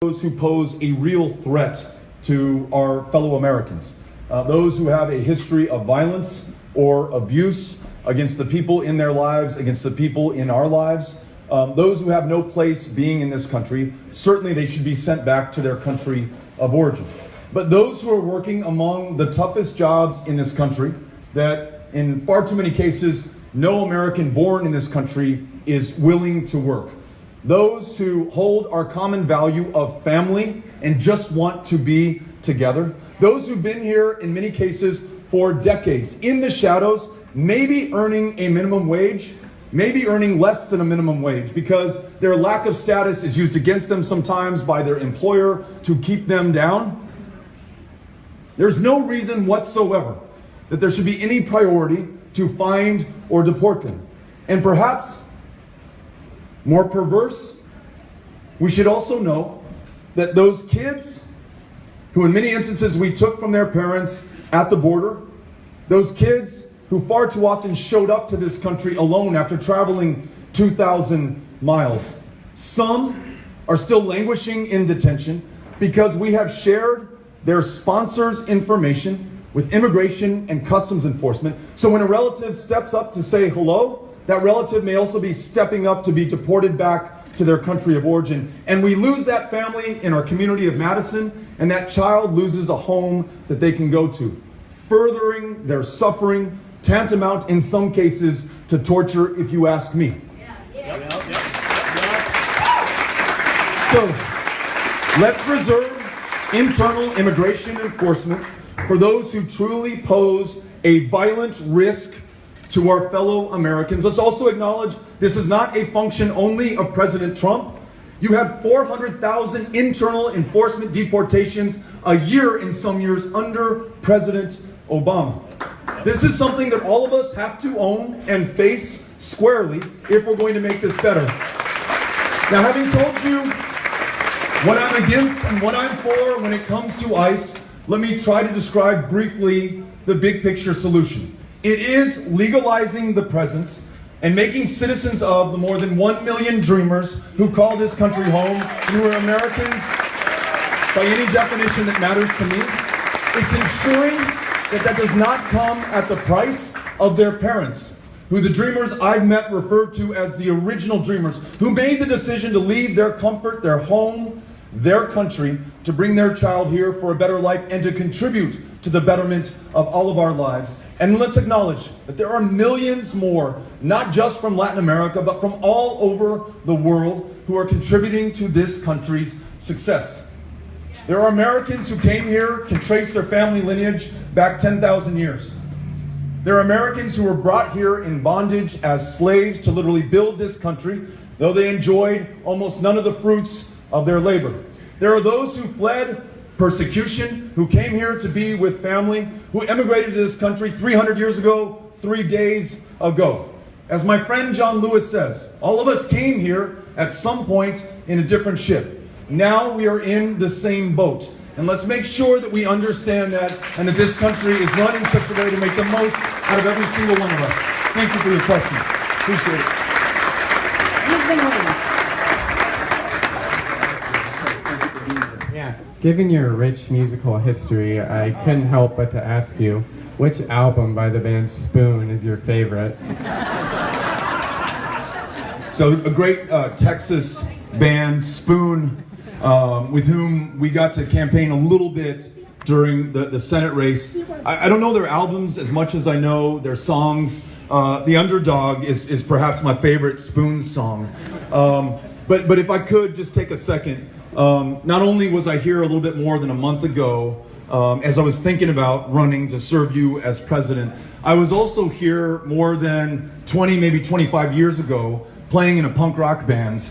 those who pose a real threat to our fellow Americans, those who have a history of violence or abuse against the people in their lives, against the people in our lives, those who have no place being in this country. Certainly they should be sent back to their country of origin. But those who are working among the toughest jobs in this country, that in far too many cases, no American born in this country is willing to work. Those who hold our common value of family and just want to be together. Those who've been here in many cases for decades, in the shadows, maybe earning a minimum wage, maybe earning less than a minimum wage because their lack of status is used against them sometimes by their employer to keep them down. There's no reason whatsoever that there should be any priority to find or deport them. And perhaps more perverse, we should also know that those kids who in many instances we took from their parents at the border, those kids who far too often showed up to this country alone after traveling 2,000 miles. Some are still languishing in detention because we have shared their sponsors' information with immigration and customs enforcement. So when a relative steps up to say hello, that relative may also be stepping up to be deported back to their country of origin. And we lose that family in our community of Madison, and that child loses a home that they can go to, furthering their suffering, tantamount in some cases to torture, if you ask me. So let's reserve internal immigration enforcement for those who truly pose a violent risk to our fellow Americans. Let's also acknowledge this is not a function only of President Trump. You had 400,000 internal enforcement deportations a year in some years under President Obama. This is something that all of us have to own and face squarely if we're going to make this better. Now, having told you what I'm against and what I'm for when it comes to ICE, let me try to describe briefly the big picture solution. It is legalizing the presence and making citizens of the more than 1 million dreamers who call this country home, and who are Americans by any definition that matters to me. It's ensuring that that does not come at the price of their parents, who the dreamers I've met refer to as the original dreamers, who made the decision to leave their comfort, their home, their country, to bring their child here for a better life and to contribute to the betterment of all of our lives. And let's acknowledge that there are millions more, not just from Latin America, but from all over the world, who are contributing to this country's success. There are Americans who came here, can trace their family lineage back 10,000 years. There are Americans who were brought here in bondage as slaves to literally build this country, though they enjoyed almost none of the fruits of their labor. There are those who fled persecution, who came here to be with family, who emigrated to this country 300 years ago, 3 days ago. As my friend John Lewis says, all of us came here at some point in a different ship. Now we are in the same boat. And let's make sure that we understand that, and that this country is run in such a way to make the most out of every single one of us. Thank you for your question. Appreciate it. You've been waiting. Yeah, given your rich musical history, I couldn't help but to ask you, which album by the band Spoon is your favorite? So a great Texas band, Spoon, with whom we got to campaign a little bit during the Senate race. I don't know their albums as much as I know their songs. The Underdog is perhaps my favorite Spoon song. But if I could just take a second, not only was I here a little bit more than a month ago, as I was thinking about running to serve you as president, I was also here more than 20, maybe 25 years ago, playing in a punk rock band,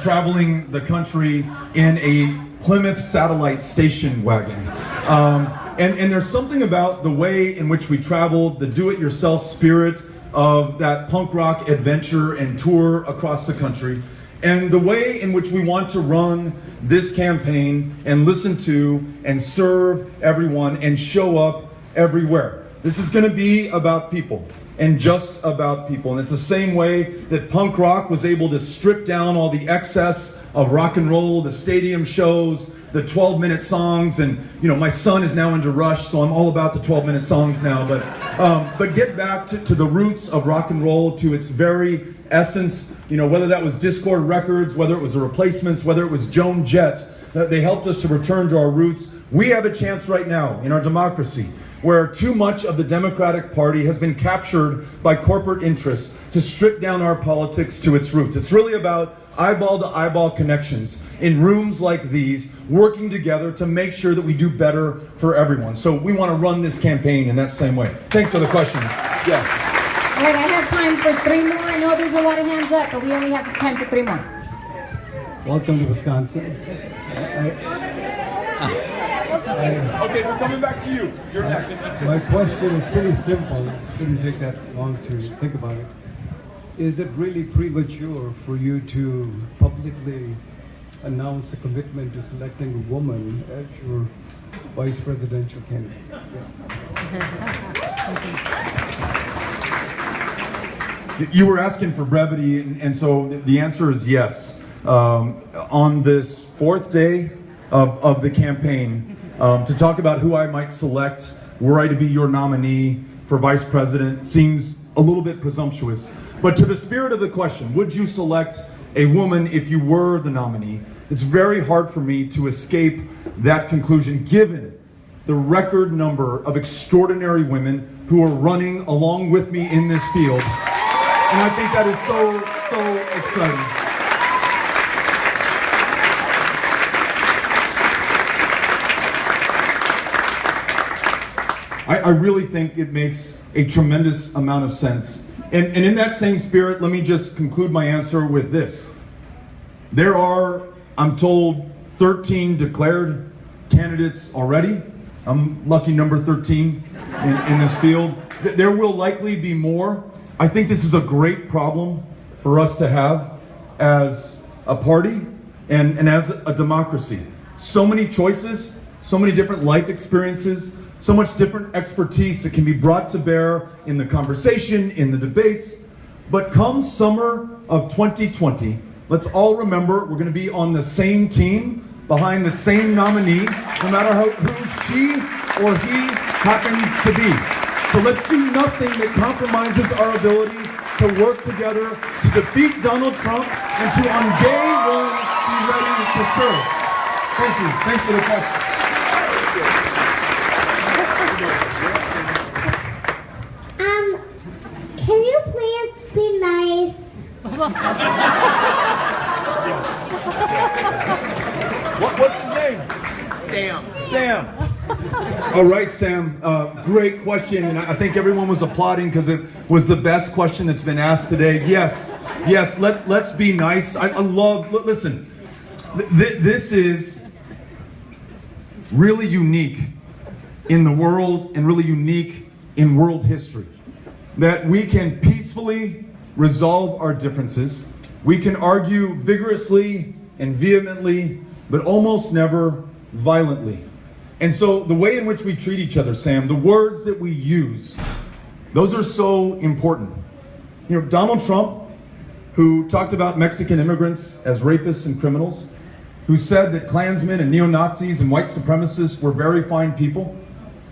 traveling the country in a Plymouth satellite station wagon. And there's something about the way in which we traveled, the do-it-yourself spirit of that punk rock adventure and tour across the country, and the way in which we want to run this campaign and listen to and serve everyone and show up everywhere. This is going to be about people, and just about people. And it's the same way that punk rock was able to strip down all the excess of rock and roll, the stadium shows, the 12-minute songs. And my son is now into Rush, so I'm all about the 12-minute songs now. But get back to the roots of rock and roll, to its very essence. Whether that was Discord Records, whether it was the Replacements, whether it was Joan Jett, they helped us to return to our roots. We have a chance right now in our democracy, where too much of the Democratic Party has been captured by corporate interests, to strip down our politics to its roots. It's really about eyeball-to-eyeball connections in rooms like these, working together to make sure that we do better for everyone. So we want to run this campaign in that same way. Thanks for the question. Yeah. All right, I have time for 3 more. I know there's a lot of hands up, but we only have time for 3 more. Welcome to Wisconsin. Okay, we're coming back to you. You're next. My question is pretty simple. It shouldn't take that long to think about it. Is it really premature for you to publicly announce a commitment to selecting a woman as your vice presidential candidate? You were asking for brevity, and so the answer is yes. On this 4th day of the campaign, to talk about who I might select were I to be your nominee for vice president seems a little bit presumptuous. But to the spirit of the question, would you select a woman if you were the nominee? It's very hard for me to escape that conclusion, given the record number of extraordinary women who are running along with me in this field. And I think that is so exciting. I really think it makes a tremendous amount of sense. And in that same spirit, let me just conclude my answer with this. There are, I'm told, 13 declared candidates already. I'm lucky number 13 in this field. There will likely be more. I think this is a great problem for us to have as a party and as a democracy. So many choices, so many different life experiences, so much different expertise that can be brought to bear in the conversation, in the debates. But come summer of 2020, let's all remember we're going to be on the same team, behind the same nominee, no matter who she or he happens to be. So let's do nothing that compromises our ability to work together to defeat Donald Trump and to on day one be ready to serve. Thank you. Thanks for the question. Can you please be nice? What's his name? Sam. All right, Sam. Great question, and I think everyone was applauding because it was the best question that's been asked today. Yes. Let's be nice. I love. Listen, this is really unique in the world, and really unique in world history. That we can peacefully resolve our differences. We can argue vigorously and vehemently, but almost never violently. And so the way in which we treat each other, Sam, the words that we use, those are so important. Donald Trump, who talked about Mexican immigrants as rapists and criminals, who said that Klansmen and neo-Nazis and white supremacists were very fine people,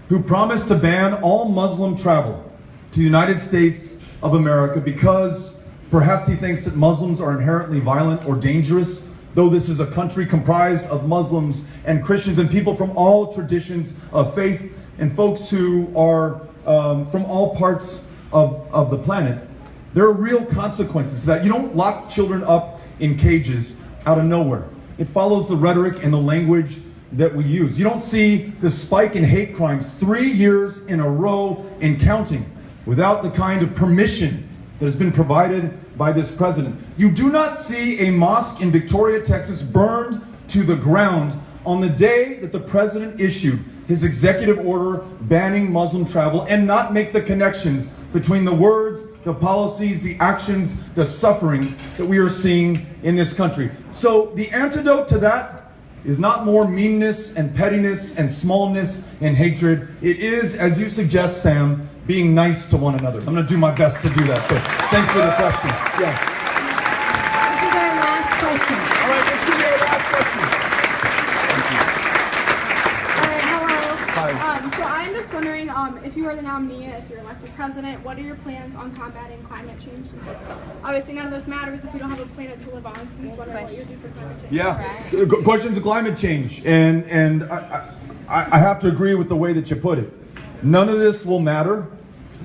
who promised to ban all Muslim travel to the United States of America because perhaps he thinks that Muslims are inherently violent or dangerous, though this is a country comprised of Muslims and Christians and people from all traditions of faith and folks who are from all parts of the planet. There are real consequences to that. You don't lock children up in cages out of nowhere. It follows the rhetoric and the language that we use. You don't see the spike in hate crimes 3 years in a row and counting without the kind of permission that has been provided by this president. You do not see a mosque in Victoria, Texas burned to the ground on the day that the president issued his executive order banning Muslim travel and not make the connections between the words, the policies, the actions, the suffering that we are seeing in this country. So the antidote to that is not more meanness and pettiness and smallness and hatred. It is, as you suggest, Sam, being nice to one another. I'm going to do my best to do that. So thanks for the question. Yeah. This is our last question. All right, let's give you our last question. All right, hello. Hi. So I'm just wondering, if you were the nominee, if you're elected president, what are your plans on combating climate change? Since it's obviously none of this matters if you don't have a planet to live on. So I'm just wondering what you do for climate change. Yeah, questions of climate change, and I have to agree with the way that you put it. None of this will matter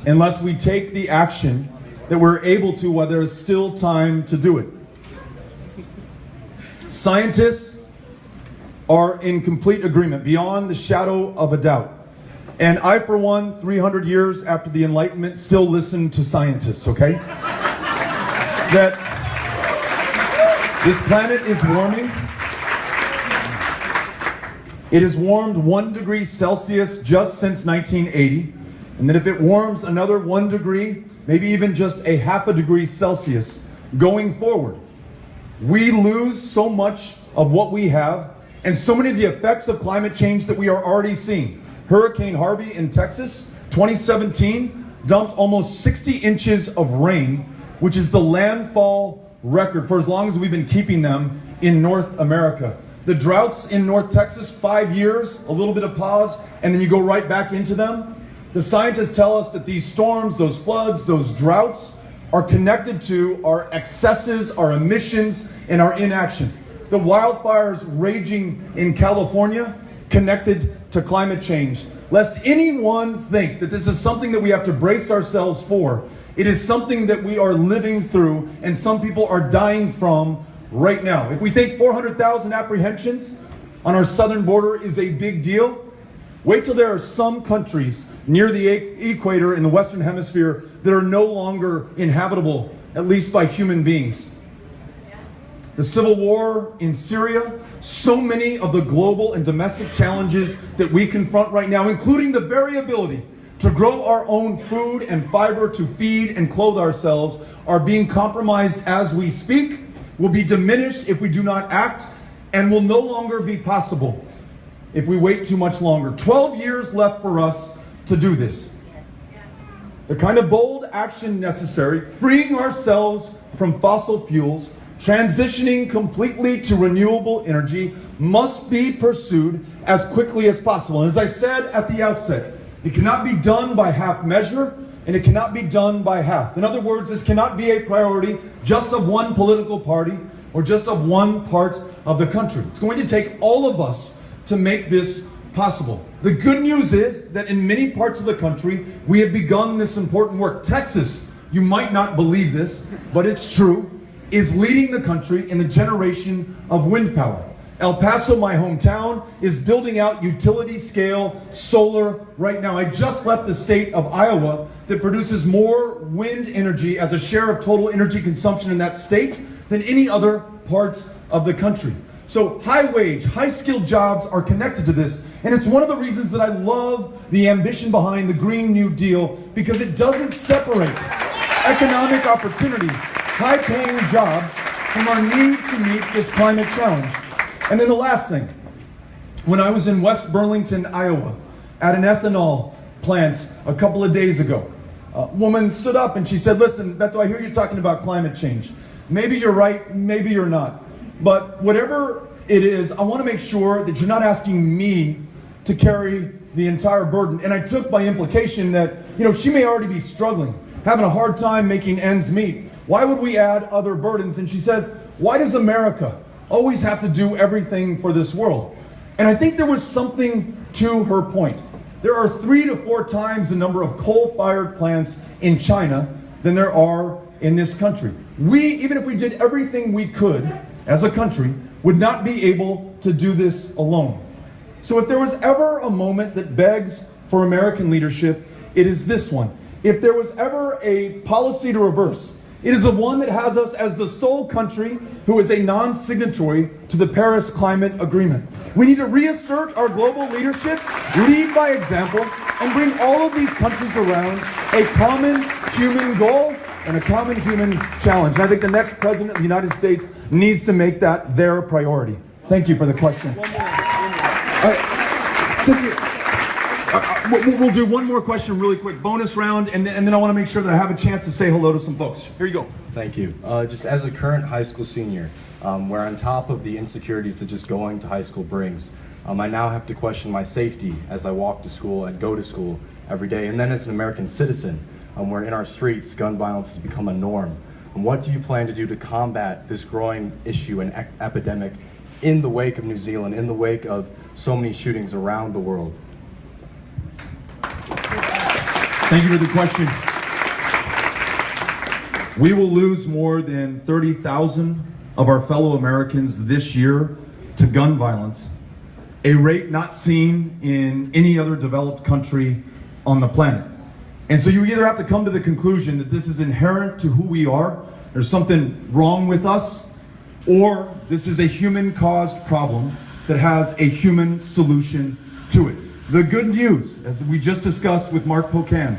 unless we take the action that we're able to while there is still time to do it. Scientists are in complete agreement, beyond the shadow of a doubt. And I, for one, 300 years after the Enlightenment, still listen to scientists, okay? That this planet is warming. It has warmed 1 degree Celsius just since 1980. And that if it warms another 1 degree, maybe even just a half a degree Celsius going forward, we lose so much of what we have and so many of the effects of climate change that we are already seeing. Hurricane Harvey in Texas, 2017, dumped almost 60 inches of rain, which is the landfall record for as long as we've been keeping them in North America. The droughts in North Texas, 5 years, a little bit of pause, and then you go right back into them. The scientists tell us that these storms, those floods, those droughts are connected to our excesses, our emissions, and our inaction. The wildfires raging in California, connected to climate change. Lest anyone think that this is something that we have to brace ourselves for, it is something that we are living through and some people are dying from right now. If we think 400,000 apprehensions on our southern border is a big deal, wait till there are some countries near the equator in the Western Hemisphere that are no longer inhabitable, at least by human beings. The civil war in Syria, so many of the global and domestic challenges that we confront right now, including the very ability to grow our own food and fiber to feed and clothe ourselves, are being compromised as we speak, will be diminished if we do not act, and will no longer be possible if we wait too much longer. 12 years left for us to do this. The kind of bold action necessary, freeing ourselves from fossil fuels, transitioning completely to renewable energy, must be pursued as quickly as possible. And as I said at the outset, it cannot be done by half measure, and it cannot be done by half. In other words, this cannot be a priority just of one political party or just of one part of the country. It's going to take all of us to make this possible. The good news is that in many parts of the country, we have begun this important work. Texas, you might not believe this, but it's true, is leading the country in the generation of wind power. El Paso, my hometown, is building out utility-scale solar right now. I just left the state of Iowa that produces more wind energy as a share of total energy consumption in that state than any other part of the country. So high-wage, high-skilled jobs are connected to this, and it's one of the reasons that I love the ambition behind the Green New Deal, because it doesn't separate economic opportunity, high-paying jobs, from our need to meet this climate challenge. And then the last thing, when I was in West Burlington, Iowa, at an ethanol plant a couple of days ago, a woman stood up and she said, "Listen, Beto, I hear you talking about climate change. Maybe you're right, maybe you're not. But whatever it is, I want to make sure that you're not asking me to carry the entire burden." And I took by implication that, she may already be struggling, having a hard time making ends meet. Why would we add other burdens? And she says, "Why does America always have to do everything for this world?" And I think there was something to her point. There are 3 to 4 times the number of coal-fired plants in China than there are in this country. We, even if we did everything we could as a country, would not be able to do this alone. So if there was ever a moment that begs for American leadership, it is this one. If there was ever a policy to reverse, it is the one that has us as the sole country who is a non-signatory to the Paris Climate Agreement. We need to reassert our global leadership, lead by example, and bring all of these countries around a common human goal and a common human challenge. And I think the next president of the United States needs to make that their priority. Thank you for the question. Cynthia, we'll do one more question really quick, bonus round, and then I want to make sure that I have a chance to say hello to some folks. Here you go. Thank you. Just as a current high school senior, where on top of the insecurities that just going to high school brings, I now have to question my safety as I walk to school and go to school every day. And then as an American citizen, where in our streets, gun violence has become a norm. What do you plan to do to combat this growing issue and epidemic in the wake of New Zealand, in the wake of so many shootings around the world? Thank you for the question. We will lose more than 30,000 of our fellow Americans this year to gun violence, a rate not seen in any other developed country on the planet. And so you either have to come to the conclusion that this is inherent to who we are, there's something wrong with us, or this is a human-caused problem that has a human solution to it. The good news, as we just discussed with Mark Pocan,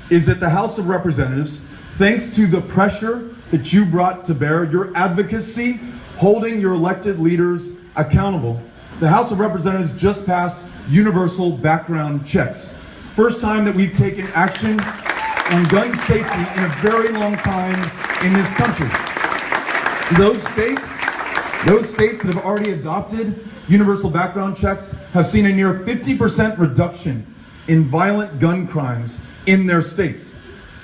is that the House of Representatives, thanks to the pressure that you brought to bear, your advocacy, holding your elected leaders accountable, the House of Representatives just passed universal background checks. First time that we've taken action on gun safety in a very long time in this country. Those states that have already adopted universal background checks have seen a near 50% reduction in violent gun crimes in their states.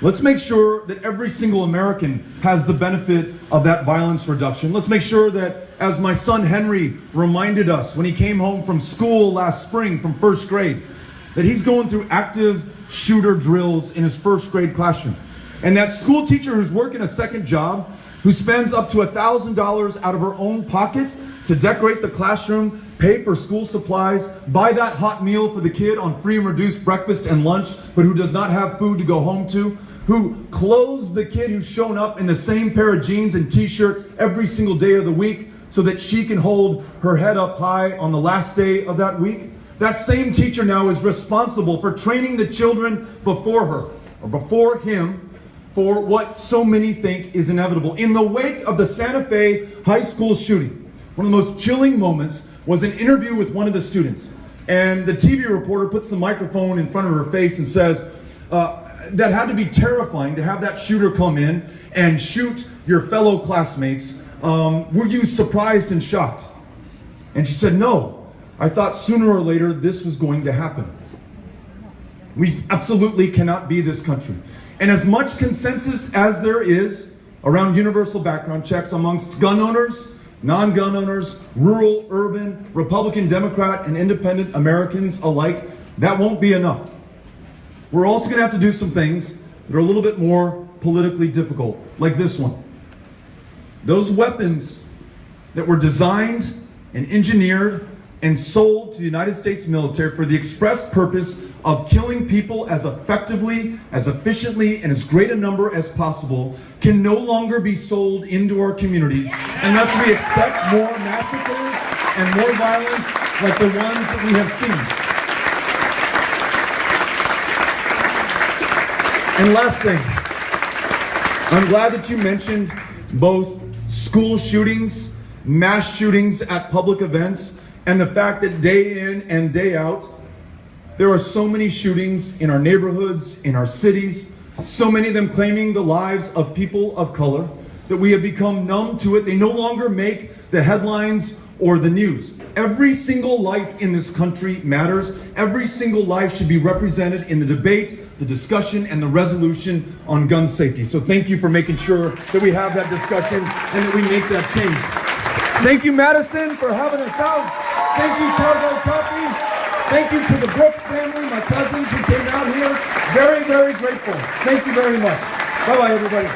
Let's make sure that every single American has the benefit of that violence reduction. Let's make sure that, as my son Henry reminded us when he came home from school last spring from first grade, that he's going through active shooter drills in his first grade classroom. And that school teacher who's working a second job, who spends up to $1,000 out of her own pocket to decorate the classroom, pay for school supplies, buy that hot meal for the kid on free and reduced breakfast and lunch, but who does not have food to go home to, who clothes the kid who's shown up in the same pair of jeans and t-shirt every single day of the week so that she can hold her head up high on the last day of that week. That same teacher now is responsible for training the children before her, or before him, for what so many think is inevitable. In the wake of the Santa Fe high school shooting, one of the most chilling moments was an interview with one of the students. And the TV reporter puts the microphone in front of her face and says, that had to be terrifying to have that shooter come in and shoot your fellow classmates. Were you surprised and shocked? And she said, no. I thought sooner or later this was going to happen. We absolutely cannot be this country. And as much consensus as there is around universal background checks amongst gun owners, non-gun owners, rural, urban, Republican, Democrat, and independent Americans alike, that won't be enough. We're also going to have to do some things that are a little bit more politically difficult, like this one. Those weapons that were designed and engineered and sold to the United States military for the express purpose of killing people as effectively, as efficiently, and as great a number as possible can no longer be sold into our communities unless we expect more massacres and more violence like the ones that we have seen. And last thing, I'm glad that you mentioned both school shootings, mass shootings at public events, and the fact that day in and day out, there are so many shootings in our neighborhoods, in our cities, so many of them claiming the lives of people of color, that we have become numb to it. They no longer make the headlines or the news. Every single life in this country matters. Every single life should be represented in the debate, the discussion, and the resolution on gun safety. So thank you for making sure that we have that discussion and that we make that change. Thank you, Madison, for having us out. Thank you, Cargo Coffee. Thank you to the Brooks family, my cousins who came out here. Very, very grateful. Thank you very much. Bye-bye, everybody.